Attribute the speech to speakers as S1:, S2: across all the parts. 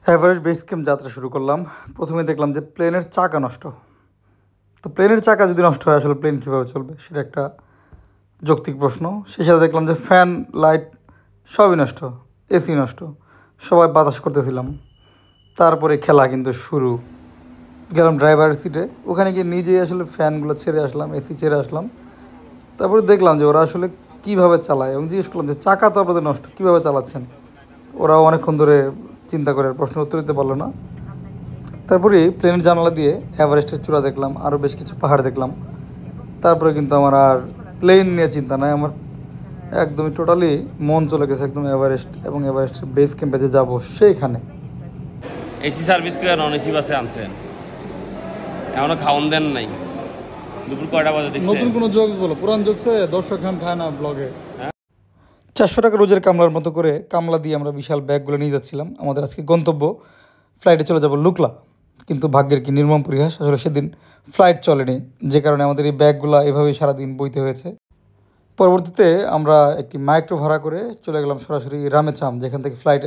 S1: Everest base camp যাত্রা শুরু করলাম। প্রথমে দেখলাম যে প্লেনের চাকা নষ্ট। তো প্লেনের চাকা যদি নষ্ট হয় আসলে প্লেন কীভাবে চলবে, সেটা একটা যৌক্তিক প্রশ্ন। সেই সাথে দেখলাম যে ফ্যান, লাইট সবই নষ্ট, এসি নষ্ট, সবাই বাতাস করতেছিলাম। তারপরে খেলা কিন্তু শুরু। গেলাম ড্রাইভারের সিটে, ওখানে গিয়ে নিজেই আসলে ফ্যানগুলো ছেড়ে আসলাম, এসি ছেড়ে আসলাম। তারপরে দেখলাম যে ওরা আসলে কীভাবে চালায় এবং জিজ্ঞেস করলাম যে চাকা তো আপনাদের নষ্ট, কীভাবে চালাচ্ছেন? ওরাও অনেকক্ষণ ধরে চিন্তা করে প্রশ্নের উত্তর দিতে পারলো না। তারপরে প্লেনের জানালা দিয়ে এভারেস্টের চূড়া দেখলাম, আরও বেশ কিছু পাহাড় দেখলাম। তারপরে কিন্তু আমার আর প্লেন নিয়ে চিন্তা নাই, আমার একদমই টোটালি মন চলে গেছে একদম এভারেস্ট এবং এভারেস্টের বেস ক্যাম্পে যে যাবো সেইখানে।
S2: এসি সার্ভিস করে নন এসি বাসে আনছেন, এখনো খাওয়ান দেন নাই। দুপুর কয়টা বাজে দেখছেন?
S1: নতুন কোনো জোকস বলো, পুরান জোকসে দর্শক খান খায় না ব্লগে। 400 টাকা রোজের কামলার মতো করে কামলা দিয়ে আমরা বিশাল ব্যাগগুলো নিয়ে যাচ্ছিলাম। আমাদের আজকে গন্তব্য, ফ্লাইটে চলে যাব লুকলা। কিন্তু ভাগ্যের কি নির্মম পরিহাস, আসলে সেদিন ফ্লাইট চলেনি, যে কারণে আমাদের এই ব্যাগগুলো এভাবেই সারাদিন বইতে হয়েছে। পরবর্তীতে আমরা একটি মাইক্রো ভাড়া করে চলে গেলাম সরাসরি রামেচাম, যেখান থেকে ফ্লাইট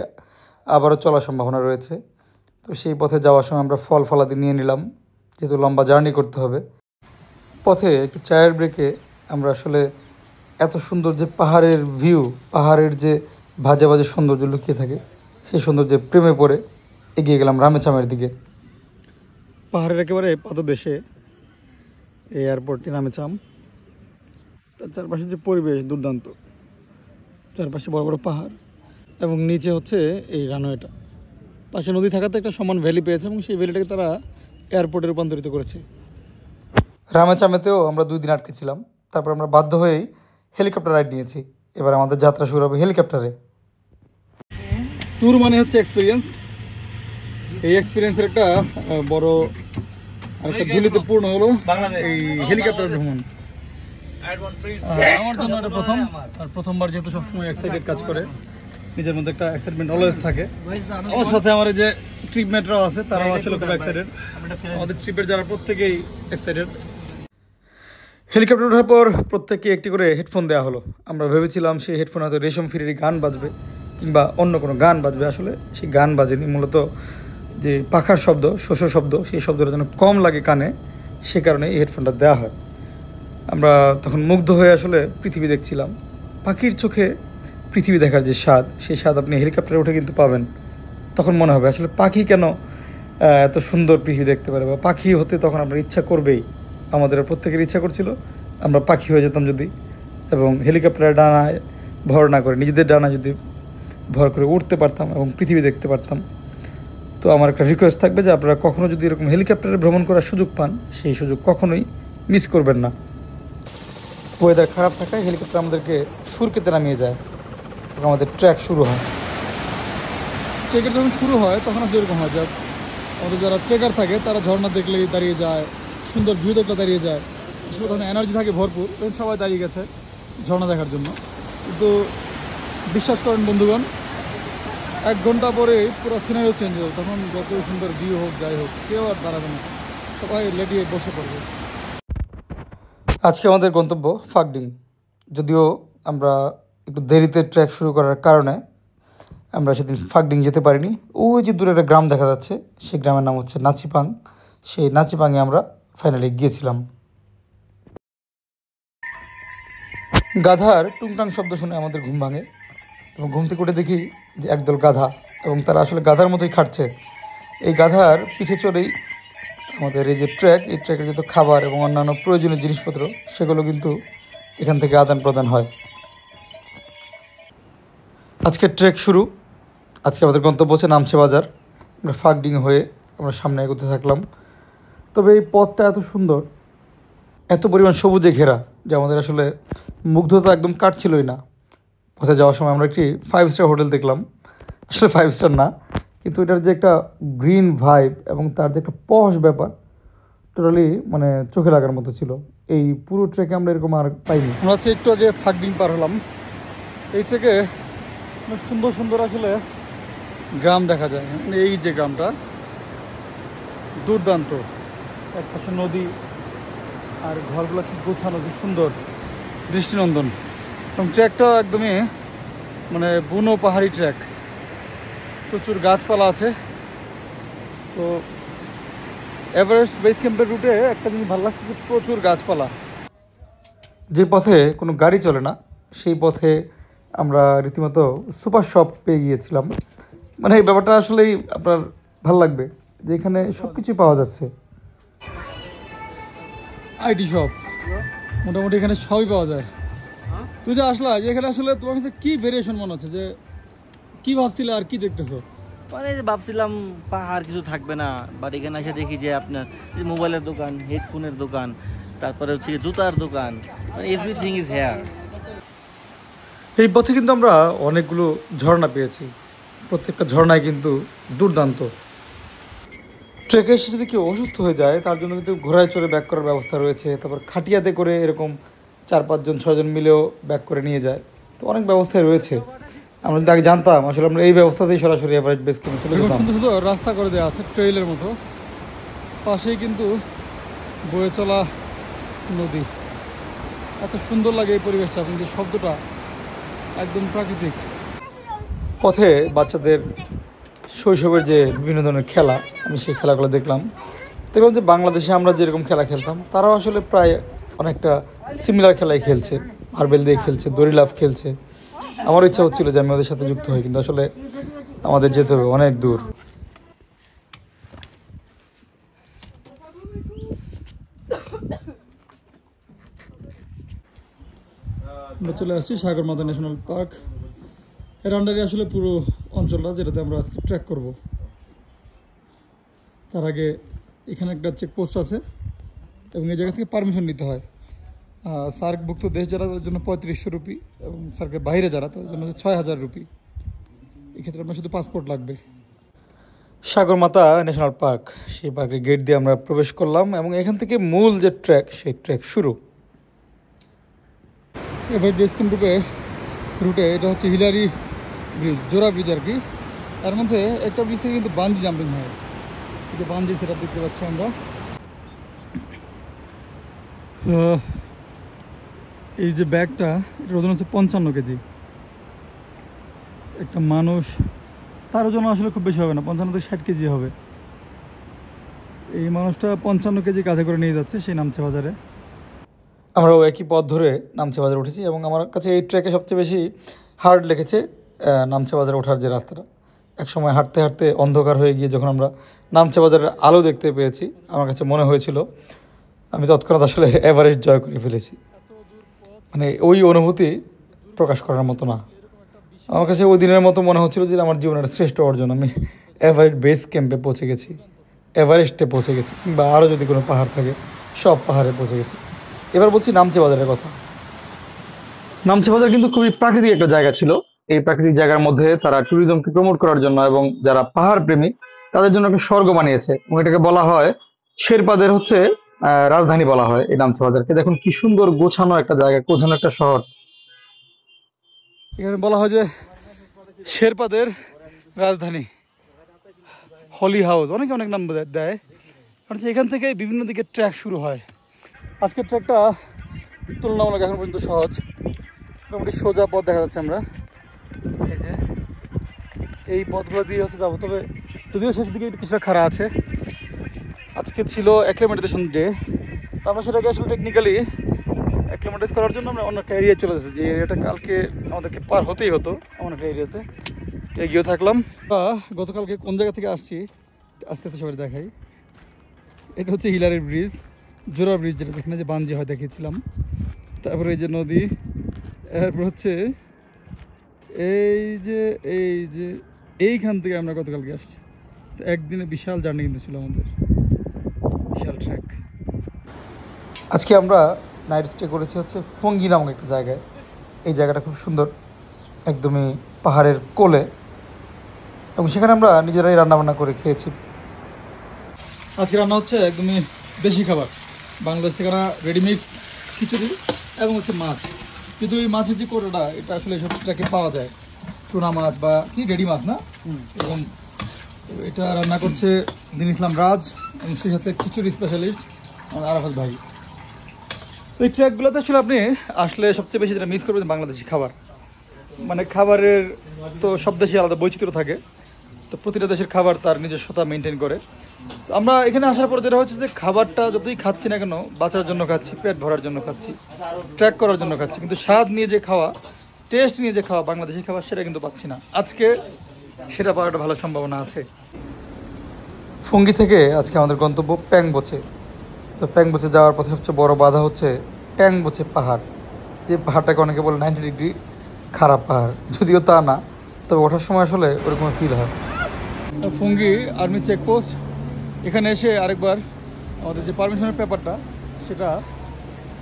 S1: আবারও চলার সম্ভাবনা রয়েছে। তো সেই পথে যাওয়ার সময় আমরা ফল ফলাদি নিয়ে নিলাম, যেহেতু লম্বা জার্নি করতে হবে। পথে একটু চায়ের ব্রেকে আমরা আসলে এত সুন্দর যে পাহাড়ের ভিউ, পাহাড়ের যে ভাজে ভাজে সৌন্দর্য লুকিয়ে থাকে, সেই সৌন্দর্যে প্রেমে পড়ে এগিয়ে গেলাম রামেচামের দিকে। পাহাড়ের একেবারে পাদদেশে এই এয়ারপোর্টটি রামেচাম। তার চারপাশে যে পরিবেশ দুর্দান্ত, চারপাশে বড় বড় পাহাড় এবং নিচে হচ্ছে এই রানওয়েটা। পাশে নদী থাকাতে একটা সমান ভ্যালি পেয়েছে এবং সেই ভ্যালিটাকে তারা এয়ারপোর্টে রূপান্তরিত করেছে। রামেচামেতেও আমরা 2 দিন আটকে ছিলাম। তারপর আমরা বাধ্য হয়েই হেলিকপ্টার রাইড নিয়েছি। এবার আমাদের যাত্রা শুরু হবে হেলিকপ্টারে। ট্যুর মানে হচ্ছে এক্সপিরিয়েন্স। এই এক্সপিরিয়েন্সের একটা বড় আরেকটা ঝুলিতে পূর্ণ হলো এই হেলিকপ্টার ভ্রমণ। আমার জন্য এটা প্রথম, আর প্রথমবার যেহেতু সবসময় এক্সাইটেড কাজ করে, নিজের মধ্যে একটা এক্সাইটমেন্ট অলওয়েজ থাকে। আমার সাথে আমার যে ট্রিপ মেটরাও আছে, তারাও আসলে খুব এক্সাইটেড। আমাদের ট্রিপের যারা প্রত্যেকেই এক্সাইটেড। হেলিকপ্টার ওঠার পর প্রত্যেককে একটি করে হেডফোন দেওয়া হলো। আমরা ভেবেছিলাম সেই হেডফোন হয়তো রেশম ফিরির গান বাজবে কিংবা অন্য কোনো গান বাজবে, আসলে সেই গান বাজেনি। মূলত যে পাখার শব্দ, শস্য শব্দ, সেই শব্দটা যেন কম লাগে কানে, সে কারণে এই হেডফোনটা দেওয়া হয়। আমরা তখন মুগ্ধ হয়ে আসলে পৃথিবী দেখছিলাম। পাখির চোখে পৃথিবী দেখার যে স্বাদ, সেই স্বাদ আপনি হেলিকপ্টারে উঠে কিন্তু পাবেন। তখন মনে হবে আসলে পাখি কেন এত সুন্দর পৃথিবী দেখতে পারে, বা পাখি হতে তখন আপনার ইচ্ছা করবেই। আমাদের প্রত্যেকের ইচ্ছা করছিল আমরা পাখি হয়ে যেতাম যদি, এবং হেলিকপ্টারের ডানায় ভর না করে নিজেদের ডানায় যদি ভর করে উঠতে পারতাম এবং পৃথিবী দেখতে পারতাম। তো আমার একটা রিকোয়েস্ট থাকবে যে আপনারা কখনও যদি এরকম হেলিকপ্টারে ভ্রমণ করার সুযোগ পান, সেই সুযোগ কখনোই মিস করবেন না। ওয়েদার খারাপ থাকায় হেলিকপ্টার আমাদেরকে সুরকেতে নামিয়ে যায় এবং আমাদের ট্র্যাক শুরু হয়। ট্রেকের যখন শুরু হয় তখন যেরকম হয় যে আমাদের যারা ট্রেকার থাকে তারা ঝর্ণা দেখলেই দাঁড়িয়ে যায়, সুন্দর ভিউ দেখলে দাঁড়িয়ে যায়, সে ধরনের এনার্জি থাকে ভরপুর, তখন সবাই দাঁড়িয়ে গেছে ঝর্ণা দেখার জন্য। কিন্তু বিশ্বাস করেন বন্ধুগণ, 1 ঘন্টা পরে পুরো সিনারিও চেঞ্জ হবে। তখন যতই সুন্দর ভিউ হোক, যাই হোক, কেউ আর দাঁড়াবে না, সবাই লেটিয়ে বসে পড়বে। আজকে আমাদের গন্তব্য ফাগডিং। যদিও আমরা একটু দেরিতে ট্র্যাক শুরু করার কারণে আমরা সেদিন ফাগডিং যেতে পারিনি। ওই যে দূরে একটা গ্রাম দেখা যাচ্ছে, সেই গ্রামের নাম হচ্ছে নাচিপাং। সেই নাচিপাংয়ে আমরা ফাইনালি গিয়েছিলাম। গাধার টুংটাং শব্দ শুনে আমাদের ঘুম ভাঙে এবং ঘুম থেকে উঠে দেখি যে একদল গাধা, এবং তারা আসলে গাধার মতোই খাটছে। এই গাধার পিঠে চড়েই আমাদের এই যে ট্র্যাক, এই ট্র্যাকের যত খাবার এবং অন্যান্য প্রয়োজনীয় জিনিসপত্র, সেগুলো কিন্তু এখান থেকে আদান প্রদান হয়। আজকের ট্রেক শুরু। আজকে আমাদের গন্তব্য হচ্ছে নামছে বাজার। আমরা ফাগডিং হয়ে আমরা সামনে এগোতে থাকলাম। তবে এই পথটা এত সুন্দর, এত পরিমাণ সবুজে ঘেরা, যে আমাদের আসলে মুগ্ধতা একদম কাটছিলই না। পথে যাওয়ার সময় আমরা একটি 5 স্টার হোটেল দেখলাম। আসলে 5 স্টার না, কিন্তু এটার যে একটা গ্রিন ভাইব এবং তার যে একটা পশ ব্যাপার, টোটালি মানে চোখে লাগার মতো ছিল। এই পুরো ট্রেকে আমরা এরকম আর পাইনি। আমরা হচ্ছে একটু আগে ফাগডিং পার হলাম। এই ট্রেকে সুন্দর সুন্দর আসলে গ্রাম দেখা যায়। মানে এই যে গ্রামটা দুর্দান্ত, একপাশে নদী আর ঘরগুলো কি গোছানো, কি সুন্দর, দৃষ্টিনন্দন। এবং ট্র্যাকটা একদমই মানে বুনো পাহাড়ি ট্র্যাক, প্রচুর গাছপালা আছে তো এভারেস্ট বেস ক্যাম্পের রুটে একটা জিনিস ভালো লাগছে যে প্রচুর গাছপালা। যে পথে কোনো গাড়ি চলে না সেই পথে আমরা রীতিমতো সুপার শপ পেয়ে গিয়েছিলাম। মানে এই ব্যাপারটা আসলেই আপনার ভালো লাগবে যে এখানে সব কিছুই পাওয়া যাচ্ছে। আইটি শপ মোটামুটি এখানে সবই পাওয়া যায়। তুই যে আসলা যে এখানে আসলে তোমার কাছে কি ভেরিয়েশন মনে হচ্ছে, যে কি ভাবছিলে আর কি দেখতেছো?
S3: মানে ভাবছিলাম পাহাড় কিছু থাকবে না, বাট এখানে এসে দেখি যে আপনার মোবাইলের দোকান, হেডফোনের দোকান, তারপরে হচ্ছে জুতার দোকান, মানে এভরিথিং ইজ হেয়ার।
S1: এই পথে কিন্তু আমরা অনেকগুলো ঝর্ণা পেয়েছি, প্রত্যেকটা ঝর্ণায় কিন্তু দুর্দান্ত। ট্রেকে এসে যদি কেউ অসুস্থ হয়ে যায় তার জন্য কিন্তু ঘোড়ায় চড়ে ব্যাক করার ব্যবস্থা রয়েছে, তারপর খাটিয়াতে করে এরকম 4-5 জন 6 জন মিলেও ব্যাক করে নিয়ে যায়। তো অনেক ব্যবস্থাই রয়েছে। আমরা যদি আগে জানতাম আসলে আমরা এই ব্যবস্থাতেই সরাসরি এভারেস্ট বেস ক্যাম্পে চলে যেতাম। সুন্দর সুন্দর রাস্তা করে দেওয়া আছে ট্রেইলের মতো, পাশেই কিন্তু বয়ে চলা নদী। এত সুন্দর লাগে এই পরিবেশটা, কিন্তু শব্দটা একদম প্রাকৃতিক। পথে বাচ্চাদের শৈশবের যে বিভিন্ন ধরনের খেলা, আমি সেই খেলাগুলো দেখলাম যে বাংলাদেশে আমরা যেরকম খেলা খেলতাম তারাও আসলে প্রায় অনেকটা সিমিলার খেলাই খেলছে, মার্বেল দিয়ে খেলছে, দড়ি লাফ খেলছে। আমার ইচ্ছা হচ্ছিল যে আমি ওদের সাথে যুক্ত হই, কিন্তু আসলে আমাদের যেতে হবে অনেক দূর। আমরা চলে আসছি সাগরমাথা ন্যাশনাল পার্ক। এর আন্ডারে আসলে পুরো অঞ্চলটা যেটাতে আমরা আজকে ট্র্যাক করব। তার আগে এখানে একটা চেকপোস্ট আছে এবং এই জায়গা থেকে পারমিশন নিতে হয়। সার্কভুক্ত দেশ যারা তাদের জন্য 3500 রুপি, এবং সার্কের বাইরে যারা তাদের জন্য 6000 রুপি। এক্ষেত্রে আপনার শুধু পাসপোর্ট লাগবে। সাগরমাথা ন্যাশনাল পার্ক, সেই পার্কের গেট দিয়ে আমরা প্রবেশ করলাম এবং এখান থেকে মূল যে ট্র্যাক সেই ট্র্যাক শুরু। এবার বেস ক্যাম্প রুটে এটা হচ্ছে হিলারি ব্রিজ, জোড়া ব্রিজ আর কি। তার মধ্যে একটা ব্রিজ থেকে কিন্তু বাঞ্জি জাম্পিং হয়, যে বাঞ্জি সেটা দেখতে পাচ্ছি আমরা। এই যে ব্যাগটা, এটার ওজন হচ্ছে 55 কেজি। একটা মানুষ, তার ওজন আসলে খুব বেশি হবে না, 55 থেকে 60 কেজি হবে। এই মানুষটা 55 কেজি কাঁধে করে নিয়ে যাচ্ছে সেই নামছে বাজারে। আমরাও একই পথ ধরে নামছে বাজারে উঠেছি এবং আমার কাছে এই ট্রেকে সবচেয়ে বেশি হার্ড লেগেছে নামছে বাজারে ওঠার যে রাস্তাটা। একসময় হাঁটতে হাঁটতে অন্ধকার হয়ে গিয়ে যখন আমরা নামছে বাজারের আলো দেখতে পেয়েছি, আমার কাছে মনে হয়েছিল আমি তৎক্ষণাৎ আসলে এভারেস্ট জয় করে ফেলেছি। মানে ওই অনুভূতি প্রকাশ করার মতো না। আমার কাছে ওই দিনের মতো মনে হচ্ছিল যে আমার জীবনের শ্রেষ্ঠ অর্জন, আমি এভারেস্ট বেস ক্যাম্পে পৌঁছে গেছি, এভারেস্টে পৌঁছে গেছি, কিংবা আরও যদি কোনো পাহাড় থাকে সব পাহাড়ে পৌঁছে গেছি। এবার বলছি নামছে বাজারের কথা। নামছে বাজার কিন্তু খুবই প্রাকৃতিক একটা জায়গা ছিল। এই প্রাকৃতিক জায়গার মধ্যে তারা ট্যুরিজমকে প্রমোট করার জন্য এবং যারা পাহাড় প্রেমী তাদের জন্য একটা স্বর্গ বানিয়েছে, এবং এটাকে বলা হয় শেরপাদের হচ্ছে রাজধানী বলা হয় এই নামছে বাজারকে। দেখুন কি সুন্দর গোছানো একটা জায়গা, গোছানো একটা শহর। এখানে বলা হয় যে শেরপাদের রাজধানী, হলি হাউস, অনেকে অনেক নাম দেয়। কারণ এখান থেকে বিভিন্ন দিকে ট্র্যাক শুরু হয়। আজকের ট্র্যাকটা তুলনামূলক এখন পর্যন্ত সহজ, মোটামুটি সোজা পথ দেখা যাচ্ছে। আমরা এই যে এই পথগুলো দিয়ে হচ্ছে যাবো, তবে যদিও শেষের দিকে একটু কিছুটা খাড়া আছে। আজকে ছিল অ্যাক্লিমেটাইজেশন ডে, তারপর সেটাকে আসলে টেকনিক্যালি অ্যাক্লিমেটাইজ করার জন্য আমরা অন্য একটা এরিয়ায় চলে যাচ্ছি, যে এরিয়াটা কালকে আমাদেরকে পার হতেই হতো এমন একটা এরিয়াতে এগিয়ে থাকলাম। গতকালকে কোন জায়গা থেকে আসছি আস্তে আস্তে সবাই দেখাই। এটা হচ্ছে হিলারি ব্রিজ, জোড়া ব্রিজ, যেটা যেখানে যে বাঞ্জি হয় দেখিয়েছিলাম। তারপরে এই যে নদী, এরপর হচ্ছে এই যে এইখান থেকে আমরা গতকালকে আসছি। একদিনে বিশাল জার্নি কিন্তু ছিল আমাদের, বিশাল ট্র্যাক। আজকে আমরা নাইট স্টে করেছি হচ্ছে ফঙ্গি নামক একটা জায়গায়। এই জায়গাটা খুব সুন্দর, একদমই পাহাড়ের কোলে, এবং সেখানে আমরা নিজেরাই রান্নাবান্না করে খেয়েছি। আজকে রান্না হচ্ছে একদমই দেশি খাবার, বাংলাদেশ থেকে রেডিমেড খিচুড়ি এবং হচ্ছে মাছ। কিন্তু এই মাছের যে কোটাটা, এটা আসলে সব ট্র্যাকে পাওয়া যায়, টুনা মাছ বা কি রেডি মাছ না। এবং এটা রান্না করছে দিন ইসলাম রাজ, এবং সেই সাথে খিচুড়ি স্পেশালিস্ট আমার আরাফাত ভাই। তো এই ট্র্যাকগুলোতে আসলে আপনি আসলে সবচেয়ে বেশি যেটা মিস করবেন বাংলাদেশি খাবার। মানে খাবারের তো সব দেশে আলাদা বৈচিত্র্য থাকে, তো প্রতিটা দেশের খাবার তার নিজস্বতা মেনটেন করে। আমরা এখানে আসার পর যেটা হচ্ছে যে খাবারটা যতই খাচ্ছি না কেন বাঁচার জন্য খাচ্ছি, পেট ভরার জন্য খাচ্ছি, ট্র্যাক করার জন্য খাচ্ছি, কিন্তু স্বাদ নিয়ে যে খাওয়া, টেস্ট নিয়ে যে খাওয়া বাংলাদেশি খাবার সেটা কিন্তু পাচ্ছি না। আজকে সেটা পাওয়ার একটা ভালো সম্ভাবনা আছে। ফুঙ্গি থেকে আজকে আমাদের গন্তব্য প্যাংবোচে। তো প্যাংবোচে যাওয়ার পথে সবচেয়ে বড় বাধা হচ্ছে প্যাংবোচে পাহাড়, যে পাহাড়টাকে অনেকে বলে 90 ডিগ্রি খারাপ পাহাড়, যদিও তা না, তবে ওঠার সময় আসলে ওরকম ফিল হয়। ফুঙ্গি আর্মি চেকপোস্ট, এখানে এসে আরেকবার আমাদের যে পারমিশনের পেপারটা সেটা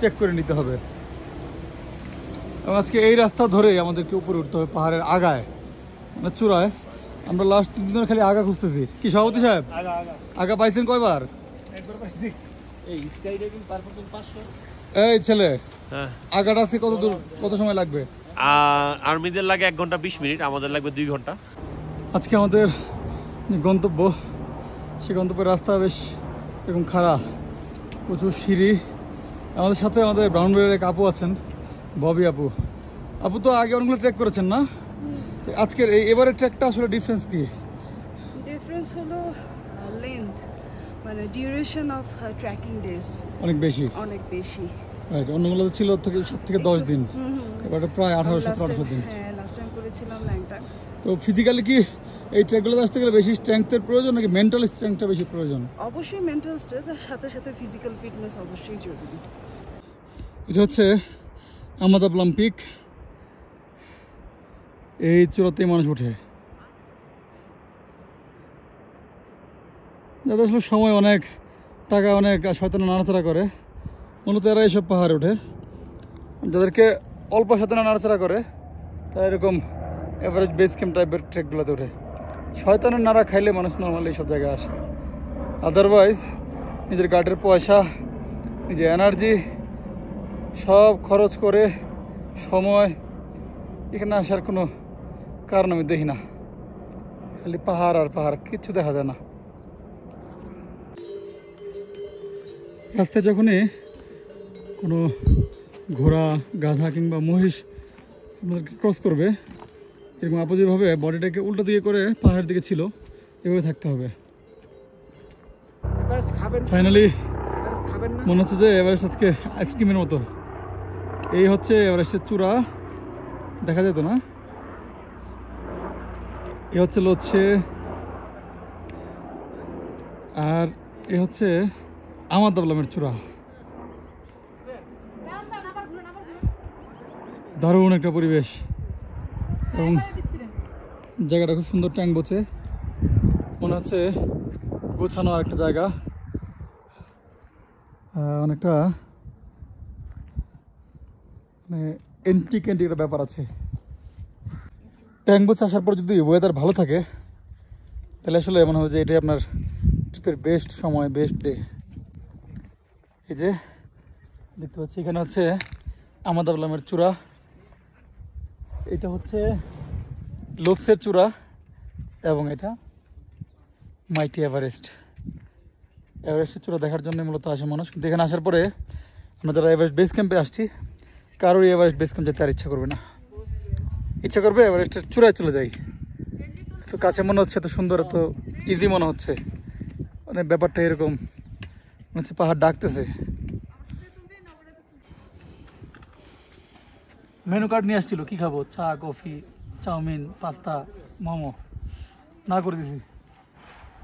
S1: চেক করে নিতে হবে। এবং আজকে এই রাস্তা ধরেই আমাদেরকে উপরে উঠতে হবে পাহাড়ের আগায়, মানে চূড়ায়। আমরা লাস্ট 3 দিন খালি আগা খুঁজতেছি। কি সভাপতি সাহেব, আগা পাইছেন কয়বার? এই ছেলে, আগাটা আছে কত দূর, কত সময় লাগবে?
S2: আর্মিদের লাগে 1 ঘন্টা 20 মিনিট, আমাদের লাগবে 2 ঘন্টা।
S1: আজকে আমাদের যে গন্তব্য, সেই গন্তব্যের রাস্তা বেশ এরকম খারাপ, প্রচুর সিঁড়ি। আমাদের সাথে আমাদের ব্রাউনবাড়ির এক আপু আছেন, ববি আপু। আপু তো আগে অনেকগুলো ট্রেক করেছেন না? আজকের এবারের ট্রেকটা আসলে ডিফারেন্স কি?
S4: ডিফারেন্স হলো লেন্থ, মানে ডিউরেশন অফ ট্রেকিং ডেজ
S1: অনেক বেশি,
S4: অনেক বেশি।
S1: রাইট, অন্যগুলো ছিল 7 থেকে 10 দিন, এবারে প্রায় 18-17 দিন।
S4: হ্যাঁ, লাস্ট টাইম করেছিলাম ল্যাংটাং।
S1: তো ফিজিক্যালি কি এই ট্রেকগুলোতে আসতে গেলে বেশি স্ট্রেংথের প্রয়োজন নাকি মেন্টাল স্ট্রেংথটা বেশি প্রয়োজন?
S4: অবশ্যই মেন্টাল স্ট্রেংথ, সাথে সাথে ফিজিক্যাল ফিটনেস অবশ্যই জরুরি।
S1: এটা হচ্ছে আমাদাবলাম পিক। এই চূড়াতেই মানুষ ওঠে, যাদের আসলে সময় অনেক, টাকা অনেক, শয়তান নাড়াচাড়া করে, মূলত এরা এইসব পাহাড়ে ওঠে। যাদেরকে অল্প শয়তান নাড়াচাড়া করে তারা এরকম এভারেজ বেস ক্যাম্প টাইপের ট্রেকগুলোতে ওঠে। শয়তানের নাড়া খাইলে মানুষ নর্মালি এইসব জায়গায় আসে। আদারওয়াইজ নিজের গার্ডের পয়সা, নিজের এনার্জি সব খরচ করে সময় এখানে আসার কোনো কারণ আমি দেখি না। খালি পাহাড় আর পাহাড়, কিচ্ছু দেখা যায় না। রাস্তায় যখনই কোনো ঘোড়া, গাধা কিংবা মহিষ আপনাদেরকে ক্রস করবে, এরকম অপোজিটভাবে বডিটাকে উল্টো দিকে করে পাহাড়ের দিকে ছিল, এভাবে থাকতে হবে। ফাইনালি মনে হচ্ছে যে এভারেস্ট আজকে আইসক্রিমের মতো। এই হচ্ছে এভারেস্টের চূড়া, দেখা যেত না? এ হচ্ছে লোচ্ছে, আর এ হচ্ছে আমাদাবলামের চূড়া। দারুণ একটা পরিবেশ এবং জায়গাটা খুব সুন্দর, প্যাংবোচে মনে হচ্ছে গোছানো একটা জায়গা, অনেকটা মানে এন্টিক একটা ব্যাপার আছে। প্যাংবোচে আসার পর যদি ওয়েদার ভালো থাকে তাহলে আসলে মনে হয় যে এটাই আপনার ট্রিপের বেস্ট সময়, বেস্ট ডে। এই যে দেখতে পাচ্ছি এখানে হচ্ছে আমাদাবলামের চূড়া, এটা হচ্ছে লোৎসের চূড়া এবং এটা মাইটি এভারেস্ট। এভারেস্টের চূড়া দেখার জন্য মূলত আসে মানুষ, কিন্তু এখানে আসার পরে আমরা যারা এভারেস্ট বেস ক্যাম্পে আসছি কারোরই এভারেস্ট বেস ক্যাম্প যেতে আর ইচ্ছা করবে না, ইচ্ছা করবে এভারেস্টের চূড়ায় চলে যাই। এত কাছে মনে হচ্ছে, এত সুন্দর, এত ইজি মনে হচ্ছে, মানে ব্যাপারটা এরকম মনে হচ্ছে পাহাড় ডাকতেছে। মেনু কার্ড নিয়ে আসছিল, কী খাবো, চা, কফি, চাউমিন, পাস্তা, মোমো, না করে দিছি।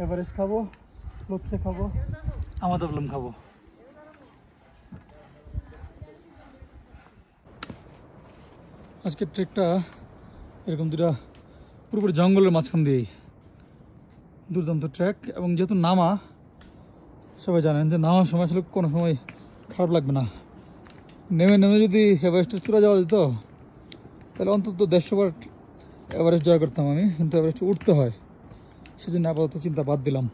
S1: এভারেস্ট খাবো, লোচ্ছে খাবো, আমাদাবলাম খাবো। আজকের ট্রেকটা এরকম দুটা পুরোপুরি জঙ্গলের মাঝখান দিয়েই, দুর্দান্ত ট্রেক। এবং যেহেতু নামা, সবাই জানেন যে নামার সময় আসলে কোনো সময় খারাপ লাগবে না। নেমে নেমে যদি এভারেস্টের চূড়া যাওয়া যেত তাহলে অন্তত 150 বার এভারেস্ট জয় করতাম আমি, কিন্তু এভারেস্ট উঠতে হয়, সেজন্য আপাতত চিন্তা বাদ দিলাম।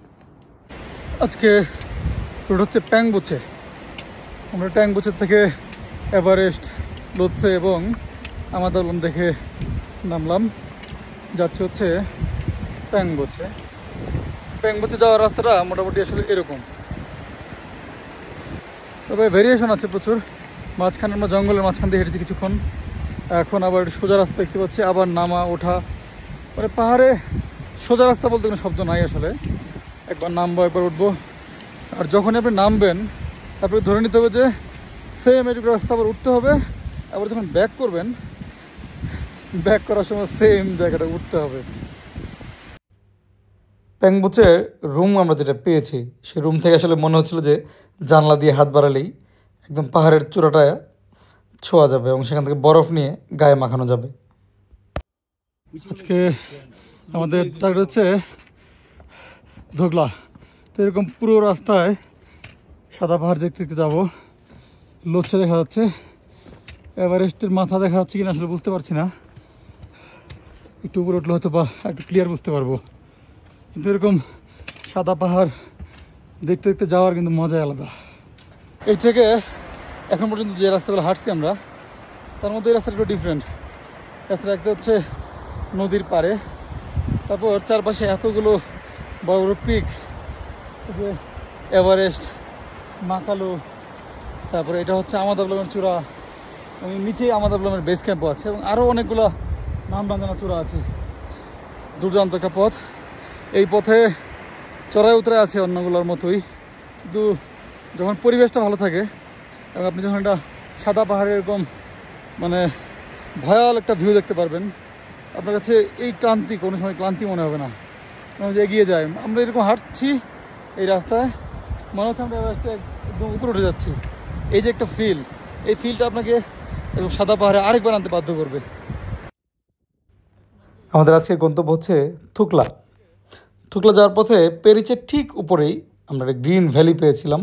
S1: আজকে রুট হচ্ছে প্যাংবোচে। আমরা প্যাংবোচের থেকে এভারেস্ট, লোৎসে এবং আমাদাবলাম দেখে নামলাম, যাচ্ছে হচ্ছে প্যাংবোচে। প্যাংবোচে যাওয়ার রাস্তাটা মোটামুটি আসলে এরকম, তবে ভেরিয়েশন আছে প্রচুর। মাঝখানে আমরা জঙ্গলের মাঝখান দিয়ে হেঁটেছি কিছুক্ষণ, এখন আবার সোজা রাস্তা দেখতে পাচ্ছি, আবার নামা ওঠা, মানে পাহাড়ে সোজা রাস্তা বলতে কোনো শব্দ নাই আসলে। একবার নামবো একবার উঠবো। আর যখনই আপনি নামবেন তারপরে ধরে নিতে হবে যে সেম এটুকু রাস্তা আবার উঠতে হবে, আবার যখন ব্যাক করবেন ব্যাক করার সময় সেম জায়গাটা উঠতে হবে। প্যাংবুচের রুম আমরা যেটা পেয়েছি সেই রুম থেকে আসলে মনে হচ্ছিল যে জানলা দিয়ে হাত বাড়ালেই একদম পাহাড়ের চূড়াটা ছোঁয়া যাবে এবং সেখান থেকে বরফ নিয়ে গায়ে মাখানো যাবে। আজকে আমাদের টার্গেট হচ্ছে ধোগলা। তো এরকম পুরো রাস্তায় সাদা পাহাড় দেখতে দেখতে যাবো। লোচ্ছে দেখা যাচ্ছে, এভারেস্টের মাথা দেখা যাচ্ছে কিনা আসলে বুঝতে পারছি না, একটু উপরে উঠলে হয়তো বা একটু ক্লিয়ার বুঝতে পারবো। কিন্তু এরকম সাদা পাহাড় দেখতে দেখতে যাওয়ার কিন্তু মজাই আলাদা। এই থেকে এখন পর্যন্ত যে রাস্তাগুলো হাঁটছি আমরা তার মধ্যে এই রাস্তাটা একটু ডিফারেন্ট। রাস্তাটা একটা হচ্ছে নদীর পাড়ে, তারপর চারপাশে এতগুলো বড় বড় পিক, যে এভারেস্ট, মাকালু, তারপরে এটা হচ্ছে আমাদাবলমের চূড়া, এবং নিচেই আমাদাবলমের বেস ক্যাম্পও আছে, এবং আরও অনেকগুলো নাম বাঁধানো চূড়া আছে। দুর্দান্ত একটা পথ। এই পথে চড়াই উতরাই আছে অন্যগুলোর মতোই, কিন্তু যখন পরিবেশটা ভালো থাকে এবং আপনি যখন একটা সাদা পাহাড়ের এরকম মানে ভয়াল একটা ভিউ দেখতে পারবেন, আপনার কাছে এই ক্লান্তি কোনো সময় ক্লান্তি মনে হবে না, যে এগিয়ে যায়। আমরা এরকম হাঁটছি এই রাস্তায়, মনে হচ্ছে আমরা একদম উপরে উঠে যাচ্ছি। এই যে একটা ফিল, এই ফিলটা আপনাকে এরকম সাদা পাহাড়ে আরেকবার আনতে বাধ্য করবে। আমাদের আজকের গন্তব্য হচ্ছে থুকলা। থুকলা যাওয়ার পথে পেরিচের ঠিক উপরেই আমরা একটা গ্রিন ভ্যালি পেয়েছিলাম,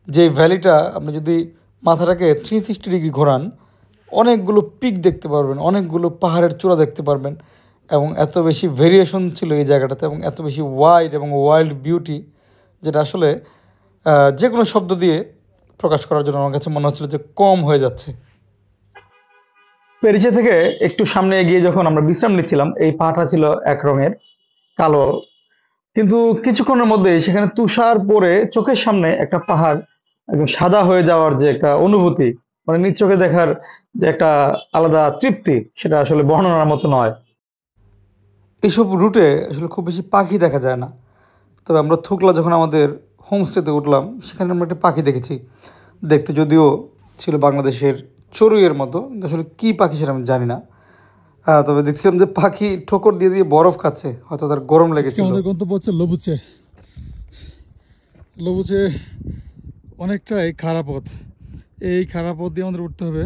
S1: যে ভ্যালিটা আপনি যদি মাথাটাকে 360 ডিগ্রি ঘোরান অনেকগুলো পিক দেখতে পারবেন, অনেকগুলো পাহাড়ের চূড়া দেখতে পারবেন, এবং এত বেশি ভেরিয়েশন ছিল এই জায়গাটাতে, এবং এত বেশি ওয়াইড এবং ওয়াইল্ড বিউটি, যেটা আসলে যে কোনো শব্দ দিয়ে প্রকাশ করার জন্য আমার কাছে মনে হচ্ছিল যে কম হয়ে যাচ্ছে। পেরিচে থেকে একটু সামনে এগিয়ে যখন আমরা বিশ্রাম নিচ্ছিলাম, এই পাহাড়টা ছিল এক রঙের কালো, কিন্তু কিছুক্ষণের মধ্যেই সেখানে তুষার পরে চোখের সামনে একটা পাহাড় একদম সাদা হয়ে যাওয়ার যে একটা অনুভূতি, মানে নিজ চোখে দেখার যে একটা আলাদা তৃপ্তি, সেটা আসলে বর্ণনার মতো নয়। এইসব রুটে আসলে খুব বেশি পাখি দেখা যায় না, তবে আমরা থুকলা যখন আমাদের হোমস্টেতে উঠলাম সেখানে আমরা একটা পাখি দেখেছি। দেখতে যদিও ছিল বাংলাদেশের চড়ুইয়ের মতো, কিন্তু আসলে কী পাখি সেটা আমি জানি না। তবে দেখছিলাম যে পাখি ঠোকর দিয়ে দিয়ে বরফ খাচ্ছে, হয়তো তার গরম লেগেছে। আমাদের গন্তব্য হচ্ছে লবুচে। লবুচে অনেকটাই খারাপ পথ, এই খারাপ পথ দিয়ে আমাদের উঠতে হবে।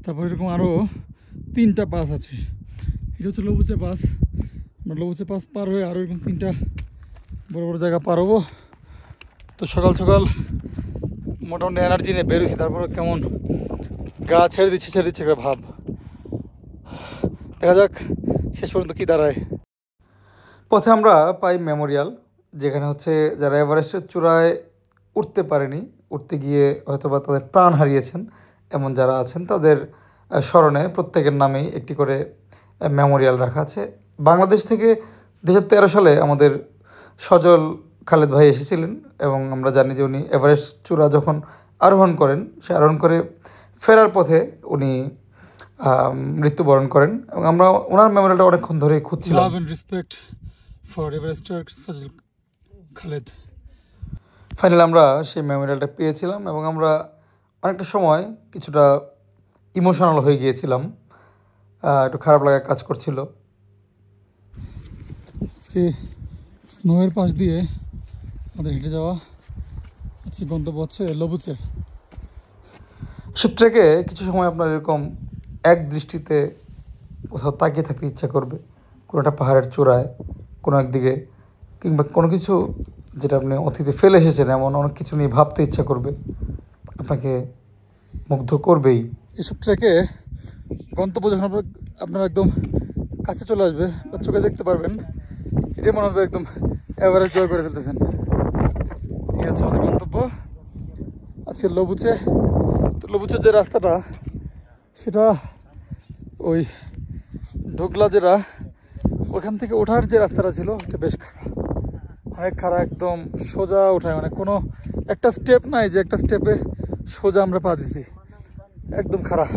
S1: তারপর এরকম আরও 3টা পাস আছে। এটা হচ্ছে লবুচে পাস। আমরা লবুচে পাস পার হয়ে আরও এরকম 3টা বড় বড় জায়গা পার হবো। তো সকাল সকাল মোটামুটি এনার্জি নিয়ে বেরোছি, তারপরে কেমন গা ছেড়ে দিচ্ছে একটা ভাব। দেখা যাক শেষ পর্যন্ত কী দাঁড়ায়। পথে আমরা পাই মেমোরিয়াল, যেখানে হচ্ছে যারা এভারেস্টের চূড়ায় উঠতে পারেনি, উঠতে গিয়ে হয়তো বা তাদের প্রাণ হারিয়েছেন এমন যারা আছেন, তাদের স্মরণে প্রত্যেকের নামেই একটি করে মেমোরিয়াল রাখা আছে। বাংলাদেশ থেকে 2013 সালে আমাদের সজল খালেদ ভাই এসেছিলেন, এবং আমরা জানি যে উনি এভারেস্ট চূড়া যখন আরোহণ করেন, সে আরোহণ করে ফেরার পথে উনি মৃত্যুবরণ করেন, এবং আমরা ওনার মেমোরিয়ালটা অনেকক্ষণ ধরে খুঁজছিলাম। Love and respect for Everester Sajal Khaled. Finally আমরা সেই মেমোরিয়ালটা পেয়েছিলাম, এবং আমরা অনেকটা সময় কিছুটা ইমোশনাল হয়ে গিয়েছিলাম, একটু খারাপ লাগা কাজ করছিল। আজকে স্নোয়ের পাশ দিয়ে আমাদের হেঁটে যাওয়া, আজকে গন্তব্য হচ্ছে লবুচে। সব ট্রেকে কিছু সময় আপনার এরকম এক দৃষ্টিতে কোথাও তাকিয়ে থাকতে ইচ্ছা করবে, কোনো একটা পাহাড়ের চূড়ায়, কোনো একদিকে, কিংবা কোনো কিছু যেটা আপনি অতীতে ফেলে এসেছেন এমন অনেক কিছু নিয়ে ভাবতে ইচ্ছা করবে, আপনাকে মুগ্ধ করবেই। এসব ট্রেকে গন্তব্য যখন আপনারা একদম কাছে চলে আসবে বা চোখে দেখতে পারবেন, এটাই মনে হবে একদম এভারেস্ট জয় করে ফেলতেছেন। এই হচ্ছে আমাদের গন্তব্য আজকে লবুচে। তো লবুচের যে রাস্তাটা, সেটা ওই ধোকলা জেলা, ওখান থেকে ওঠার যে রাস্তাটা ছিল এটা বেশ খারাপ, অনেক খারাপ, একদম সোজা ওঠায়, মানে কোনো একটা স্টেপ নাই যে একটা স্টেপে সোজা আমরা পা দিছি, একদম খারাপ।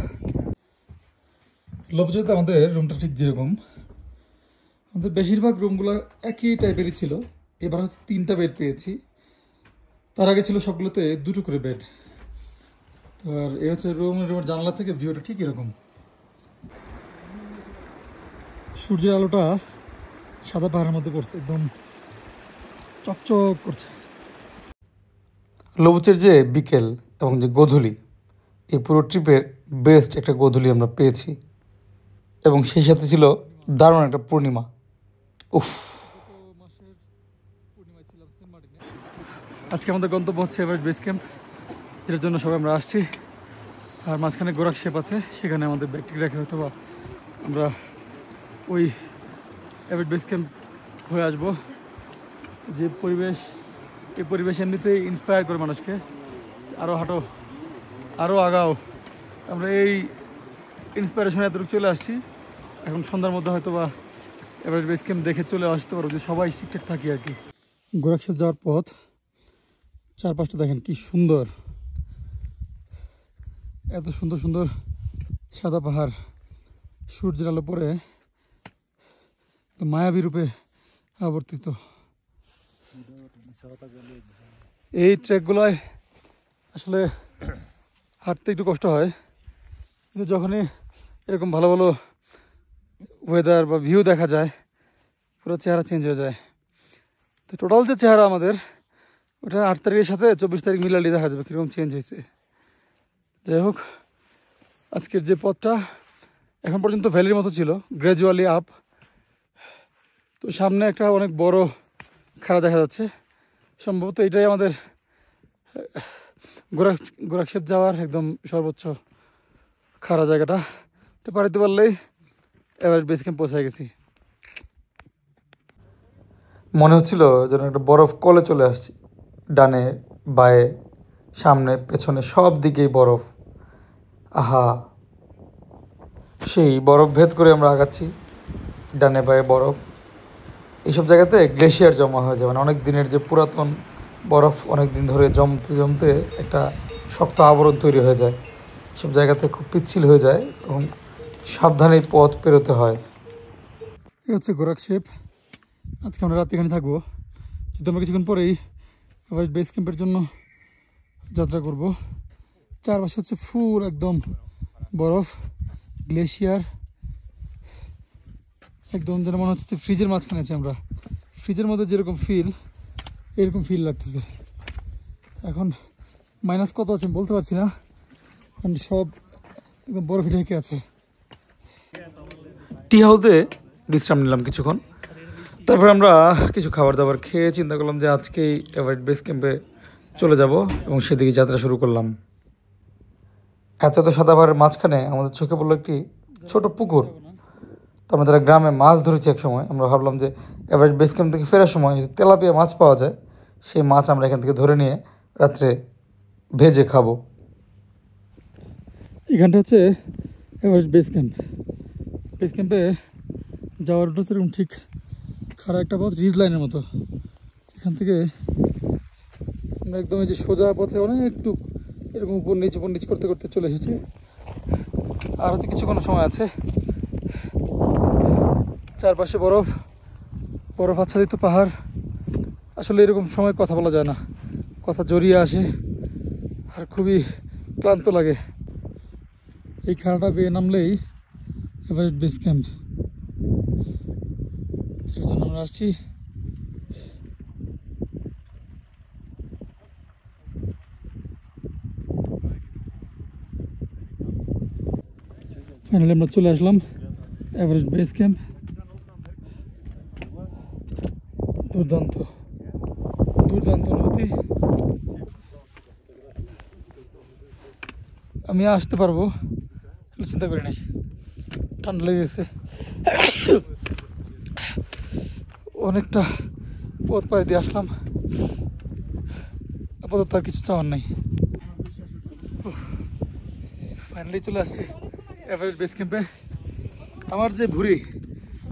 S1: লবুচেতে আমাদের রুমটা ঠিক যেরকম, আমাদের বেশিরভাগ রুমগুলো একই টাইপেরই ছিল, এবার হচ্ছে 3টা বেড পেয়েছি। তার আগে ছিল সবগুলোতে 2টো করে বেড। আর এই হচ্ছে রুমের জানলা থেকে ভিউটা ঠিক এরকম। সূর্যের আলোটা সাদা পাহাড়ের মধ্যে পড়ছে, একদম চকচক করছে। লবুচের যে বিকেল এবং যে গোধূলি, এই পুরো ট্রিপের বেস্ট একটা গোধূলি আমরা পেয়েছি, এবং সেই সাথে ছিল দারুণ একটা পূর্ণিমা। উফ, আজকে আমাদের গন্তব্য হচ্ছে এভারেস্ট বেস ক্যাম্প, যেটার জন্য সবাই আমরা আসছি। আর মাঝখানে গোরাক শেপ আছে, সেখানে আমাদের ব্যাগটি রেখে হয়তো বা আমরা ওই এভারেস্ট বেস ক্যাম্প হয়ে আসবো। যে পরিবেশ, এই পরিবেশ এমনিতেই ইন্সপায়ার করে মানুষকে, আরও হাঁটো, আরও আগাও। আমরা এই ইন্সপায়ারেশনে এতটুকু চলে আসছি। এখন সন্ধ্যার মধ্যে হয়তো বা এভারেস্ট বেস ক্যাম্প দেখে চলে আসতে পারবো, যে সবাই ঠিকঠাক থাকি আর কি। গোরাক শেপ যাওয়ার পথ, চারপাশটা দেখেন কি সুন্দর, এত সুন্দর সুন্দর সাদা পাহাড়, সূর্যের আলো পরে মায়াবী রূপে আবর্তিত। এই ট্রেকগুলোয় আসলে হাঁটতে একটু কষ্ট হয়, কিন্তু যখনই এরকম ভালো ভালো ওয়েদার বা ভিউ দেখা যায়, পুরো চেহারা চেঞ্জ হয়ে যায়। তো টোটাল যে চেহারা আমাদের, ওটা 8 তারিখের সাথে 24 তারিখ মিলালি দেখা যাবে কীরকম চেঞ্জ হয়েছে। যাই হোক, আজকের যে পথটা এখন পর্যন্ত ভ্যালির মতো ছিল, গ্র্যাজুয়ালি আপ। তো সামনে একটা অনেক বড় খাড়া দেখা যাচ্ছে, সম্ভবত এটাই আমাদের গোরাক শেপ যাওয়ার একদম সর্বোচ্চ খাড়া জায়গাটা। এটা পার হতে পারলেই এভারেস্ট বেস ক্যাম্প পৌঁছে গেছি। মনে হচ্ছিল যেন একটা বরফ কলে চলে আসছি। ডানে বায়ে সামনে পেছনে সব দিকেই বরফ। আহা, সেই বরফ ভেদ করে আমরা আগাচ্ছি, ডানে বায়ে বরফ। এইসব জায়গাতে গ্লেশিয়ার জমা হয়ে যায়, মানে অনেক দিনের যে পুরাতন বরফ অনেক দিন ধরে জমতে জমতে একটা শক্ত আবরণ তৈরি হয়ে যায়। সব জায়গাতে খুব পিচ্ছিল হয়ে যায়, তখন সাবধানে পথ পেরোতে হয়। এই হচ্ছে গোরাক শেপ। আজকে আমরা রাত এখানে থাকবো, কিন্তু আমরা কিছুক্ষণ পরেই এভারেস্ট বেস ক্যাম্পের জন্য যাত্রা করব। চারপাশে হচ্ছে ফুল একদম বরফ, গ্লেশিয়ার, একদম যেন মনে হচ্ছে ফ্রিজের মাঝখানে আছি আমরা। ফ্রিজের মধ্যে যেরকম ফিল, এরকম ফিল লাগতেছে। এখন মাইনাস কত আছে বলতে পারছি না, কারণ সব একদম বরফে ঢেকে আছে। টি হাউসে বিশ্রাম নিলাম কিছুক্ষণ, তারপর আমরা কিছু খাবার দাবার খেয়ে চিন্তা করলাম যে আজকেই এভারেস্ট বেস ক্যাম্পে চলে যাব, এবং সেদিকে যাত্রা শুরু করলাম। এত সাদা পাহাড়ের মাঝখানে আমাদের চোখে পড়লো একটি ছোট পুকুর। তো আমরা যারা গ্রামে মাছ ধরেছি এক সময়, আমরা ভাবলাম যে এভারেস্ট বেস ক্যাম্প থেকে ফেরার সময় যদি তেলাপিয়া মাছ পাওয়া যায়, সেই মাছ আমরা এখান থেকে ধরে নিয়ে রাত্রে ভেজে খাবো। এখানটা হচ্ছে এভারেস্ট বেস ক্যাম্প। বেস ক্যাম্পে যাওয়ার রুট হচ্ছে এরকম ঠিক খারাপ একটা পথ, রিজ লাইনের মতো। এখান থেকে আমরা একদম এই যে সোজা পথে অনেক একটু এরকম উপর নিচ করতে করতে চলে এসেছি। আর হয়তো কিছুক্ষণ সময় আছে। চারপাশে বরফ, বরফ আচ্ছাদিত পাহাড়। আসলে এরকম সময় কথা বলা যায় না, কথা জড়িয়ে আসে আর খুবই ক্লান্ত লাগে। এই খাড়াটা বেয়ে নামলেই এভারেস্ট বেস ক্যাম্প, সেটার জন্য আমরা আসছি। ফাইনালি আমরা চলে আসলাম এভারেস্ট বেস ক্যাম্প। দুর্দান্ত দুর্দান্ত অনুভূতি। আমি আসতে পারবো চিন্তা করি নাই, ঠান্ডা লেগে গেছে। অনেকটা পথ পাড়ি দিয়ে আসলাম, আপাতত আর কিছু চাওয়ার নাই। ফাইনালি চলে আসছি এভারেস্ট বেস ক্যাম্পে। আমার যে ভুঁড়ি,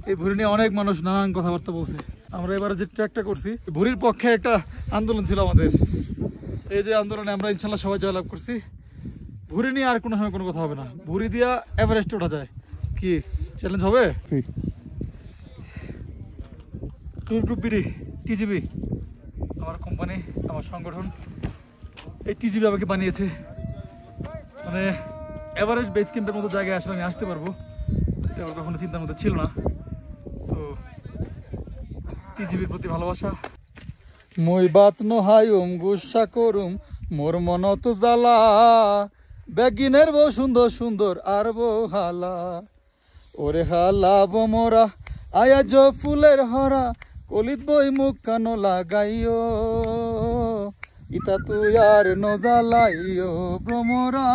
S1: এই ভুঁড়ি নিয়ে অনেক মানুষ নানান কথাবার্তা বলছে। আমরা এবারে যে ট্র্যাকটা করছি, ভুঁড়ির পক্ষে একটা আন্দোলন ছিল আমাদের। এই যে আন্দোলনে আমরা ইনশাল্লাহ সবাই জয়লাভ করছি। ভুঁড়ি নিয়ে আর কোনো সময় কোনো কথা হবে না, ভুঁড়ি দিয়া এভারেস্ট ওঠা যায়। কি চ্যালেঞ্জ হবে? Tour group BD. টিজিবি আমার কোম্পানি, আমার সংগঠন, এই টিজিবি আমাকে বানিয়েছে। মানে এভারেস্ট বেস ক্যাম্পের মতো জায়গায় আসলে আমি আসতে পারবো এটা আমার কখনো চিন্তার মধ্যে ছিল না। তো টিজিবির প্রতি ভালোবাসা। মই বাত নহায়ুম গুসা করুম মোর মনত জ্বালা, বেগিনের বউ সুন্দর সুন্দর আর বউ হালা, ওরে হালা বোমরা আয়াজ ফুলের হরা, কলিত বই মুখ কানো লাগাইও, ইতা তুই আর ন জ্বালাইও ভ্রমরা,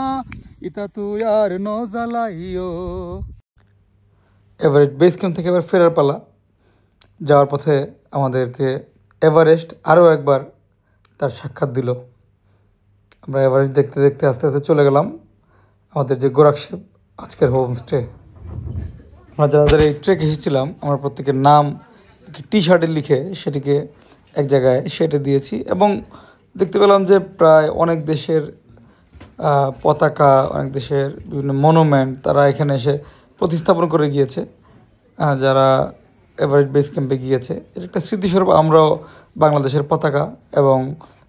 S1: ইতা তুই আর ন জ্বালাইও। এভারেস্ট বেস ক্যাম্প থেকে এবার ফেরার পালা। যাওয়ার পথে আমাদেরকে এভারেস্ট আরও একবার তার সাক্ষাৎ দিল। আমরা এভারেস্ট দেখতে দেখতে আস্তে আস্তে চলে গেলাম আমাদের যে গোরাকশেপ আজকের হোমস্টে। আমরা যারা এই ট্রেক এসেছিলাম আমরা প্রত্যেকের নাম টি শার্টে লিখে সেটিকে এক জায়গায় সেটে দিয়েছি, এবং দেখতে পেলাম যে প্রায় অনেক দেশের পতাকা, অনেক দেশের বিভিন্ন মনুমেন্ট তারা এখানে এসে প্রতিস্থাপন করে গিয়েছে। যারা এভারেস্ট বেস ক্যাম্পে গিয়েছে এটা একটা স্মৃতিস্বরূপ আমরাও বাংলাদেশের পতাকা এবং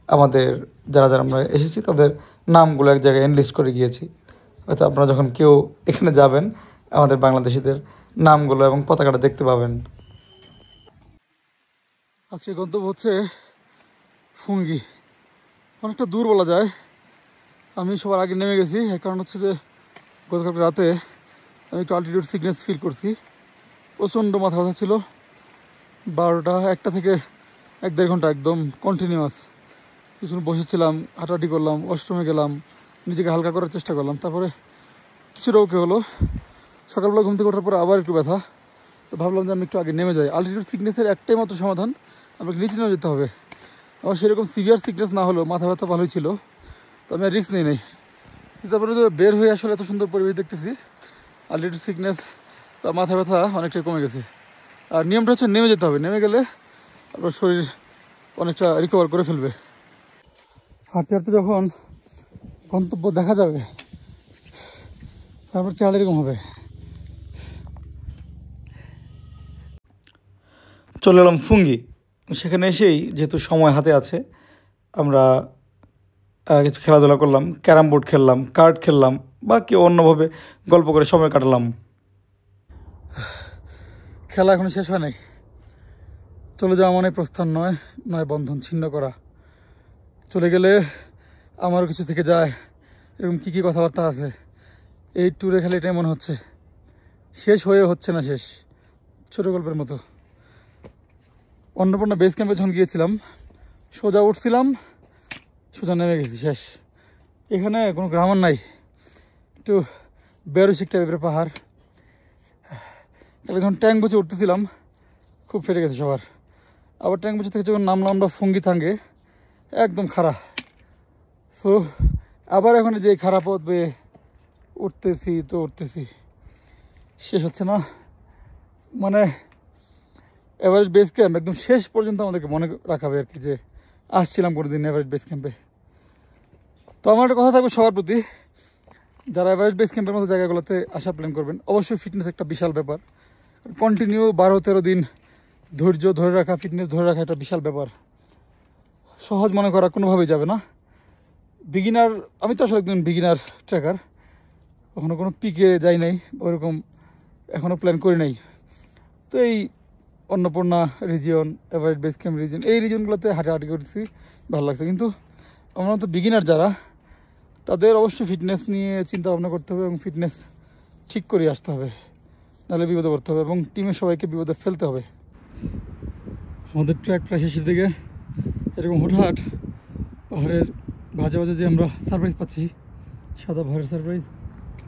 S1: আমাদের যারা যারা আমরা এসেছি তাদের নামগুলো এক জায়গায় এনলিস্ট করে গিয়েছি। হয়তো আপনারা যখন কেউ এখানে যাবেন আমাদের বাংলাদেশিদের নামগুলো এবং পতাকাটা দেখতে পাবেন। আজকে গন্তব্য হচ্ছে ফুঙ্গি, অনেকটা দূর বলা যায়। আমি সবার আগে নেমে গেছি, এর কারণ হচ্ছে যে গতকাল রাতে আমি একটু অল্টিটিউড সিকনেস ফিল করছি, প্রচণ্ড মাথা ব্যথা ছিল। 12টা 1টা থেকে 1-1.5 ঘন্টা একদম কন্টিনিউয়াস কিছুক্ষণ বসেছিলাম, হাঁটাহাঁটি করলাম, ওয়াশরুমে গেলাম, নিজেকে হালকা করার চেষ্টা করলাম, তারপরে কিছুটা ওকে হলো। সকালবেলা ঘুম থেকে ওঠার পরে আবার একটু ব্যথা, তো ভাবলাম যে আমি একটু আগে নেমে যাই। অল্টিটিউড সিকনেসের একটাই মাত্র সমাধান, আমাকে নিচে নেমে যেতে হবে। আমার সেরকম সিভিয়ার সিকনেস না হলেও মাথা ব্যথা ভালোই ছিল, তো আমি আর রিস্ক নিই নাই। তারপরে তো বের হয়ে আসলে এত সুন্দর পরিবেশ দেখতেছি, অল্টিটিউড সিকনেস বা মাথা ব্যথা অনেকটাই কমে গেছে। আর নিয়মটা হচ্ছে নেমে যেতে হবে, নেমে গেলে আপনার শরীর অনেকটা রিকভার করে ফেলবে। হাঁটতে হাঁটতে যখন গন্তব্য দেখা যাবে তারপর চাল এরকম হবে। চলে এলাম ফুঙ্গি। সেখানে এসেই যেহেতু সময় হাতে আছে আমরা কিছু খেলাধুলা করলাম, ক্যারাম বোর্ড খেললাম, কার্ড খেললাম, বা কেউ অন্যভাবে গল্প করে সময় কাটালাম। খেলা এখনো শেষ হয় নাই। চলে যাওয়া মানে প্রস্থান নয়, নয় বন্ধন ছিন্ন করা। চলে গেলে আমারও কিছু থেকে যায়, এরকম কী কী কথাবার্তা আছে এই ট্যুরে খেলে এটাই মনে হচ্ছে। শেষ হয়ে হচ্ছে না শেষ, ছোটো গল্পের মতো। অন্নপূর্ণা বেস ক্যাম্পে যখন গিয়েছিলাম সোজা উঠছিলাম, সোজা নেমে গেছি, শেষ। এখানে কোনো গ্রামার নাই, একটু বেরোশিক টাইপের পাহাড়। তাহলে যখন ট্যাঙ্ক বুঝে উঠতেছিলাম খুব ফেটে গেছে সবার। আবার ট্যাঙ্ক বুঝে থেকে যখন নামলাম আমরা ফুঙ্গি থাঙ্গে, একদম খারাপ। সো আবার এখন যে খারাপ পথ বেয়ে উঠতেছি তো উঠতেছি, শেষ হচ্ছে না। মানে এভারেস্ট বেস ক্যাম্প একদম শেষ পর্যন্ত আমাদেরকে মনে রাখাবে আর কি, যে আসছিলাম কোনোদিন এভারেস্ট বেস ক্যাম্পে। তো আমার একটা কথা থাকবে সবার প্রতি, যারা এভারেস্ট বেস ক্যাম্পের মতো জায়গাগুলোতে আসার প্ল্যান করবেন, অবশ্যই ফিটনেস একটা বিশাল ব্যাপার। কন্টিনিউ 12-13 দিন ধৈর্য ধরে রাখা, ফিটনেস ধরে রাখা একটা বিশাল ব্যাপার। সহজ মনে করা কোনোভাবেই যাবে না। বিগিনার, আমি তো আসলে একদম বিগিনার ট্রেকার, কখনো কোনো পিকে যাই নাই, ওইরকম এখনও প্ল্যান করি নাই। তো এই Annapurna region, Everest base camp region, এই রিজিয়নগুলোতে হাঁটাহাঁটি করেছি, ভালো লাগছে। কিন্তু আমরা তো বিগিনার যারা, তাদের অবশ্যই ফিটনেস নিয়ে চিন্তা ভাবনা করতে হবে এবং ফিটনেস ঠিক করে আসতে হবে, নাহলে বিপদে পড়তে হবে এবং টিমের সবাইকে বিপদে ফেলতে হবে। আমাদের ট্র্যাক প্রায় শেষের দিকে। এরকম হুটহাট পাহাড়ের ভাজে ভাজে যে আমরা সারপ্রাইজ পাচ্ছি, সাদা পাহাড়ের সারপ্রাইজ,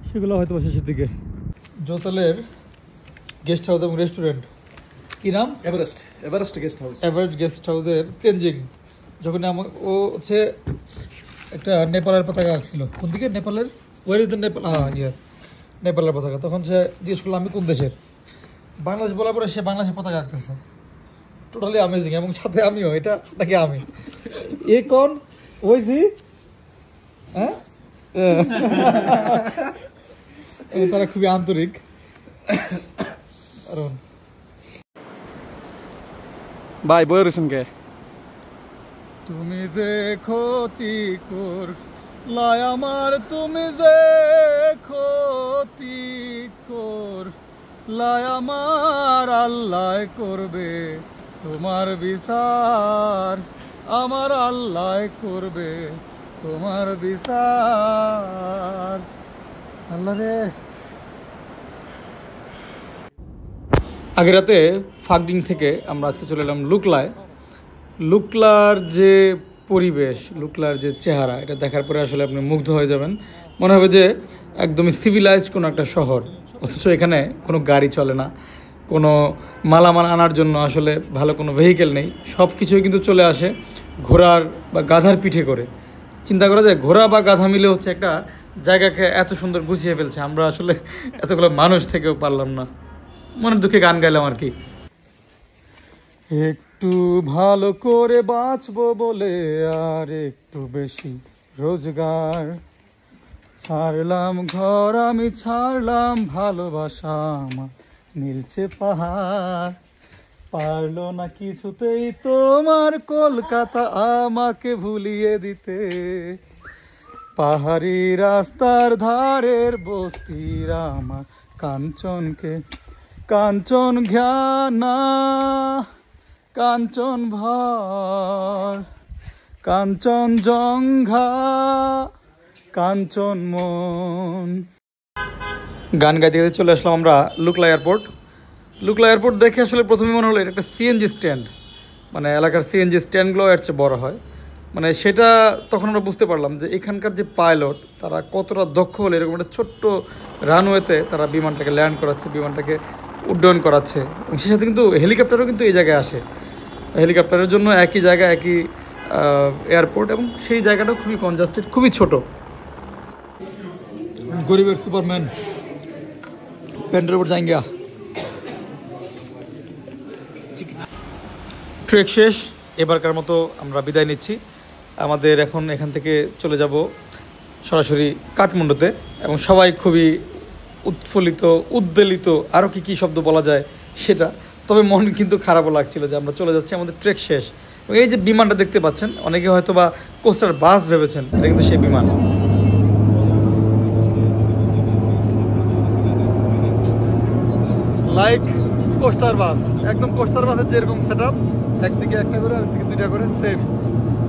S1: সেগুলো হয়তো শেষের দিকে। জোতালের গেস্ট হাউস এবং রেস্টুরেন্ট, কি নাম?
S5: Everest guest house.
S1: Everest guest হাউসের তেনজিং। যখন ও হচ্ছে একটা নেপালের পতাকা আঁকছিল, কোন দিকে নেপালের, ওয়ার ইজ দ্য নেপাল, নেপালের পতাকা। তখন সে জিজ্ঞেস করলো আমি কোন দেশের, বাংলাদেশ বলার পরে সে বাংলাদেশের পতাকা আঁকতেছে। টোটালি অ্যামেজিং, এবং সাথে আমিও, এটা নাকি আমি এ কোন ওইছি, হ্যাঁ তারা খুবই আন্তরিক।
S5: ভাই বই রয়েছেন কে?
S1: তুমি যে ক্ষতি কর লাই আমার, তুমি যে ক্ষতি কর লাই আমার, আল্লাহ করবে তোমার বিচার, আমার আল্লাহ করবে তোমার বিচার। আল্লাহ রে। আগের রাতে ফাগডিং থেকে আমরা আজকে চলে এলাম লুকলায়। লুকলার যে পরিবেশ, লুকলার যে চেহারা, এটা দেখার পরে আসলে আপনি মুগ্ধ হয়ে যাবেন। মনে হবে যে একদমই সিভিলাইজড কোনো একটা শহর, অথচ এখানে কোনো গাড়ি চলে না, কোনো মালামাল আনার জন্য আসলে ভালো কোনো ভেহিকেল নেই। সব কিছুই কিন্তু চলে আসে ঘোড়ার বা গাধার পিঠে করে। চিন্তা করা যায় ঘোড়া বা গাধা মিলে হচ্ছে একটা জায়গাকে এত সুন্দর গুছিয়ে ফেলছে, আমরা আসলে এতগুলো মানুষ থেকেও পারলাম না। মনের দুঃখে গান গাইলাম আর কি। একটু ভালো করে বাঁচবো বলে আর একটু বেশি রোজগার, ছাড়লাম ঘর আমি, ছাড়লাম ভালোবাসা আমার, নীলছে পাহাড়, পারলো না কিছুতেই তোমার কলকাতা আমাকে ভুলিয়ে দিতে, পাহাড়ি রাস্তার ধারের বস্তির আমার কাঞ্চনকে, কাঞ্চন ঘ্যানা কাঞ্চন ভর, কাঞ্চন জঙ্ঘা কাঞ্চন মন। গান গাইতে গাইতে চলে আসলাম আমরা লুকলা এয়ারপোর্ট। লুকলা এয়ারপোর্ট দেখে আসলে প্রথমে মনে হলো এটা একটা সিএনজি স্ট্যান্ড, মানে এলাকার সিএনজি স্ট্যান্ডগুলো এর চেয়ে বড় হয়। মানে সেটা তখন আমরা বুঝতে পারলাম যে এখানকার যে পাইলট তারা কতটা দক্ষ হলে এরকম একটা ছোট্ট রানওয়েতে তারা বিমানটাকে ল্যান্ড করাচ্ছে, বিমানটাকে উড্ডয়ন করাচ্ছে। এবং সেই সাথে কিন্তু হেলিকপ্টারও কিন্তু এই জায়গায় আসে, হেলিকপ্টারের জন্য একই জায়গা, একই এয়ারপোর্ট, এবং সেই জায়গাটাও খুবই কনজাস্টেড, খুবই ছোট। গরিবের সুপারম্যান প্যান্টের উপর যাইঙ্গা। ট্রেক শেষ, এবারকার মতো আমরা বিদায় নিচ্ছি। আমাদের এখন এখান থেকে চলে যাব সরাসরি কাঠমান্ডুতে, এবং সবাই খুবই উৎফুল্লিত, উদ্বেলিত, আরও কী শব্দ বলা যায় সেটা। তবে মন কিন্তু খারাপও লাগছিল যে আমরা চলে যাচ্ছি, আমাদের ট্রেক শেষ। এবং এই যে বিমানটা দেখতে পাচ্ছেন, অনেকে হয়তো বা কোস্টার বাস ভেবেছেন, এটা কিন্তু সেই বিমান। লাইক কোস্টার বাস, একদম কোস্টার বাসের যেরকম সেট আপ, একদিকে একটা করে একদিকে দুইটা করে সেম,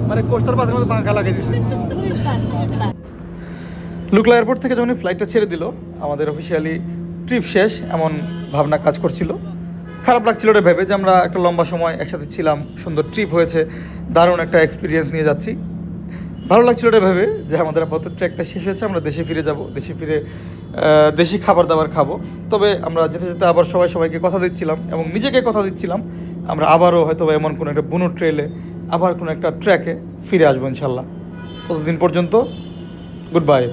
S1: মানে কোস্টার বাসের মধ্যে পাঙ্খা লাগিয়ে দিয়েছে। লুকলা এয়ারপোর্ট থেকে যখন ফ্লাইটটা ছেড়ে দিল, আমাদের অফিসিয়ালি ট্রিপ শেষ এমন ভাবনা কাজ করছিল। খারাপ লাগছিল এটা ভেবে যে আমরা একটা লম্বা সময় একসাথে ছিলাম, সুন্দর ট্রিপ হয়েছে, দারুণ একটা এক্সপিরিয়েন্স নিয়ে যাচ্ছি। ভালো লাগছিল এটা ভেবে যে আমাদের আপাতত ট্র্যাকটা শেষ হয়েছে, আমরা দেশে ফিরে যাব, দেশে ফিরে দেশি খাবার দাবার খাবো। তবে আমরা যেতে যেতে আবার সবাইকে কথা দিচ্ছিলাম এবং নিজেকে কথা দিচ্ছিলাম আমরা আবারও হয়তো এমন কোনো একটা বুনো ট্রেলে, আবার কোনো একটা ট্র্যাকে ফিরে আসবো ইনশাল্লাহ। ততদিন পর্যন্ত গুড বাই।